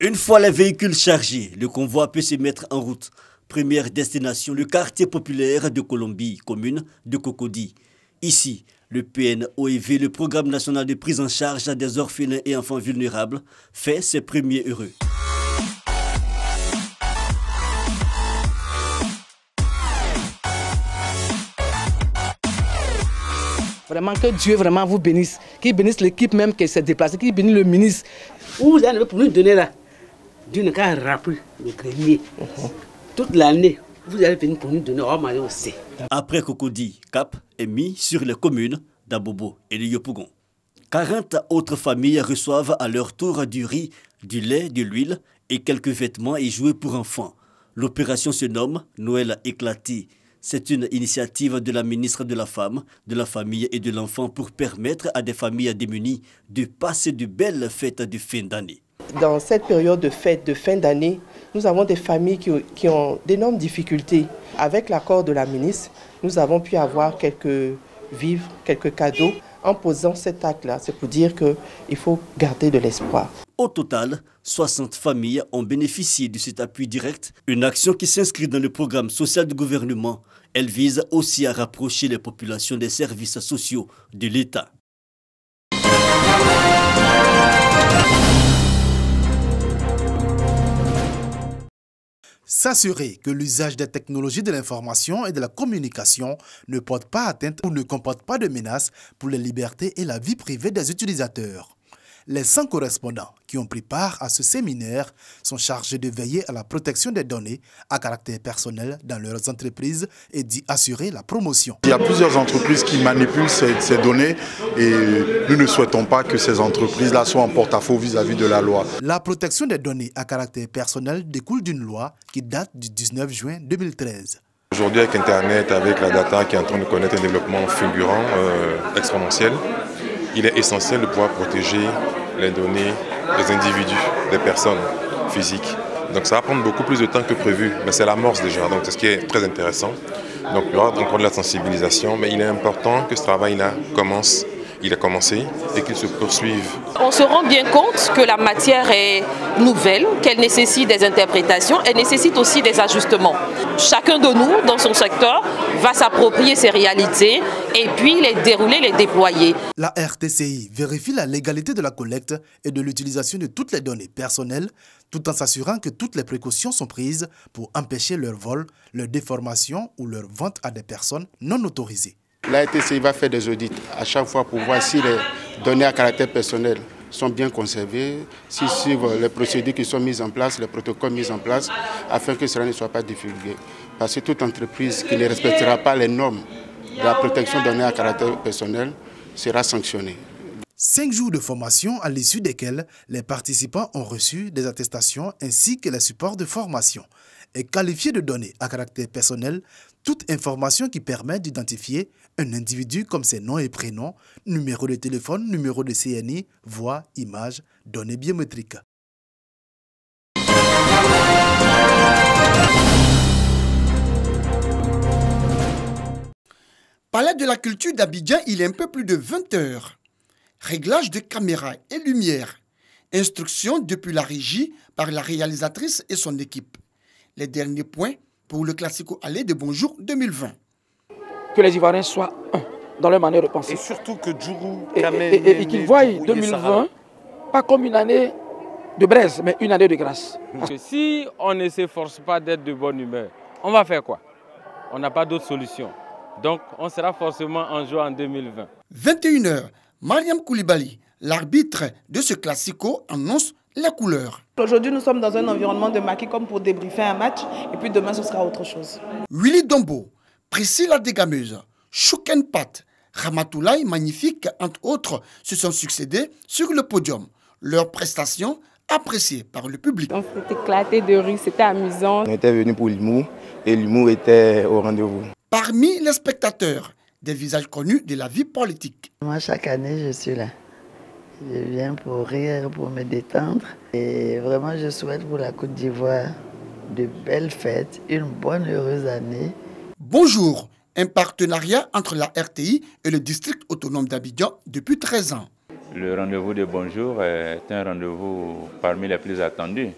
Une fois les véhicules chargés, le convoi peut se mettre en route. Première destination, le quartier populaire de Colombie, commune de Cocody. Ici, le PNOEV, le Programme national de prise en charge des orphelins et enfants vulnérables, fait ses premiers heureux. Vraiment que Dieu vraiment vous bénisse, qu'il bénisse l'équipe même qui s'est déplacée, qu'il bénisse le ministre. Vous allez pour nous donner là, d'une cas rapide, le grenier. Toute l'année, vous allez venir pour nous donner, on va aller aussi. Après Cocody, cap est mis sur les communes d'Abobo et de Yopougon. 40 autres familles reçoivent à leur tour du riz, du lait, de l'huile et quelques vêtements et jouets pour enfants. L'opération se nomme Noël éclaté. C'est une initiative de la ministre de la Femme, de la Famille et de l'Enfant pour permettre à des familles démunies de passer de belles fêtes de fin d'année. Dans cette période de fête de fin d'année, nous avons des familles qui ont d'énormes difficultés. Avec l'accord de la ministre, nous avons pu avoir quelques vivres, quelques cadeaux. En posant cet acte-là, c'est pour dire qu'il faut garder de l'espoir. Au total, 60 familles ont bénéficié de cet appui direct, une action qui s'inscrit dans le programme social du gouvernement. Elle vise aussi à rapprocher les populations des services sociaux de l'État. S'assurer que l'usage des technologies de l'information et de la communication ne porte pas atteinte ou ne comporte pas de menaces pour les libertés et la vie privée des utilisateurs. Les 100 correspondants qui ont pris part à ce séminaire sont chargés de veiller à la protection des données à caractère personnel dans leurs entreprises et d'y assurer la promotion. Il y a plusieurs entreprises qui manipulent ces données et nous ne souhaitons pas que ces entreprises-là soient en porte-à-faux vis-à-vis de la loi. La protection des données à caractère personnel découle d'une loi qui date du 19 juin 2013. Aujourd'hui, avec Internet, avec la data qui est en train de connaître un développement fulgurant, exponentiel, il est essentiel de pouvoir protéger les données des individus, des personnes physiques. Donc ça va prendre beaucoup plus de temps que prévu, mais c'est l'amorce déjà, donc c'est ce qui est très intéressant. Donc il y aura encore de la sensibilisation, mais il est important que ce travail-là commence. Il a commencé et qu'il se poursuive. On se rend bien compte que la matière est nouvelle, qu'elle nécessite des interprétations, elle nécessite aussi des ajustements. Chacun de nous, dans son secteur, va s'approprier ces réalités et puis les dérouler, les déployer. La RTCI vérifie la légalité de la collecte et de l'utilisation de toutes les données personnelles, tout en s'assurant que toutes les précautions sont prises pour empêcher leur vol, leur déformation ou leur vente à des personnes non autorisées. La RTCI va faire des audits à chaque fois pour voir si les données à caractère personnel sont bien conservées, s'ils suivent les procédures qui sont mises en place, les protocoles mis en place, afin que cela ne soit pas divulgué. Parce que toute entreprise qui ne respectera pas les normes de la protection des données à caractère personnel sera sanctionnée. 5 jours de formation à l'issue desquels les participants ont reçu des attestations ainsi que les supports de formation. Et qualifié de données à caractère personnel, toute information qui permet d'identifier un individu comme ses noms et prénoms, numéro de téléphone, numéro de CNI, voix, image, données biométriques. Palais de la culture d'Abidjan, il est un peu plus de 20 heures. Réglage de caméras et lumière. Instruction depuis la régie par la réalisatrice et son équipe. Les derniers points pour le Classico Aller de Bonjour 2020. Que les Ivoiriens soient un dans leur manière de penser. Et surtout que Djourou, et qu'ils voient 2020 pas comme une année de braise, mais une année de grâce. Si on ne s'efforce pas d'être de bonne humeur, on va faire quoi? On n'a pas d'autre solution. Donc on sera forcément en joie en 2020. 21h, Mariam Koulibaly, l'arbitre de ce Classico, annonce les couleurs. Aujourd'hui, nous sommes dans un environnement de maquis comme pour débriefer un match. Et puis demain, ce sera autre chose. Willy Dombo, Priscilla Dégameuse, Chouken Pat, Ramatoulaye Magnifique, entre autres, se sont succédés sur le podium. Leurs prestations appréciées par le public. On s'est éclaté de rire, c'était amusant. On était venus pour l'humour et l'humour était au rendez-vous. Parmi les spectateurs, des visages connus de la vie politique. Moi, chaque année, je suis là. Je viens pour rire, pour me détendre. Et vraiment, je souhaite pour la Côte d'Ivoire de belles fêtes, une bonne, heureuse année. Bonjour, un partenariat entre la RTI et le district autonome d'Abidjan depuis 13 ans. Le rendez-vous de bonjour est un rendez-vous parmi les plus attendus,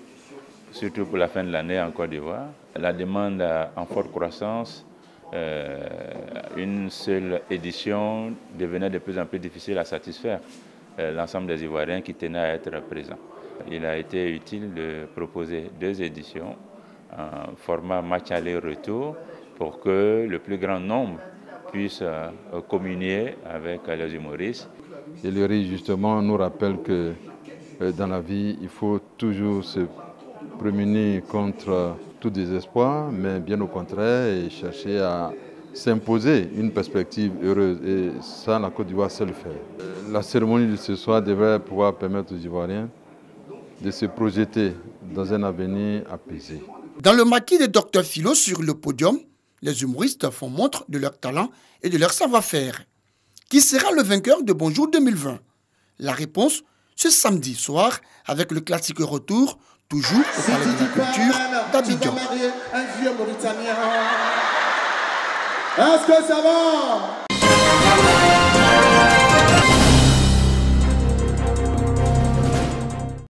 surtout pour la fin de l'année en Côte d'Ivoire. La demande en forte croissance, une seule édition devenait de plus en plus difficile à satisfaire l'ensemble des Ivoiriens qui tenaient à être présents. Il a été utile de proposer 2 éditions en format match aller-retour pour que le plus grand nombre puisse communier avec les humoristes. Et le riz, justement, nous rappelle que dans la vie, il faut toujours se prémunir contre tout désespoir, mais bien au contraire, et chercher à s'imposer une perspective heureuse. Et ça, la Côte d'Ivoire sait le faire. La cérémonie de ce soir devrait pouvoir permettre aux Ivoiriens de se projeter dans un avenir apaisé. Dans le maquis de Dr Philo sur le podium, les humoristes font montre de leur talent et de leur savoir-faire. Qui sera le vainqueur de Bonjour 2020? La réponse, ce samedi soir, avec le classique retour, toujours au Palais de la Culture d'Abidjan. Un vieux Mauritanien. Est-ce que ça va?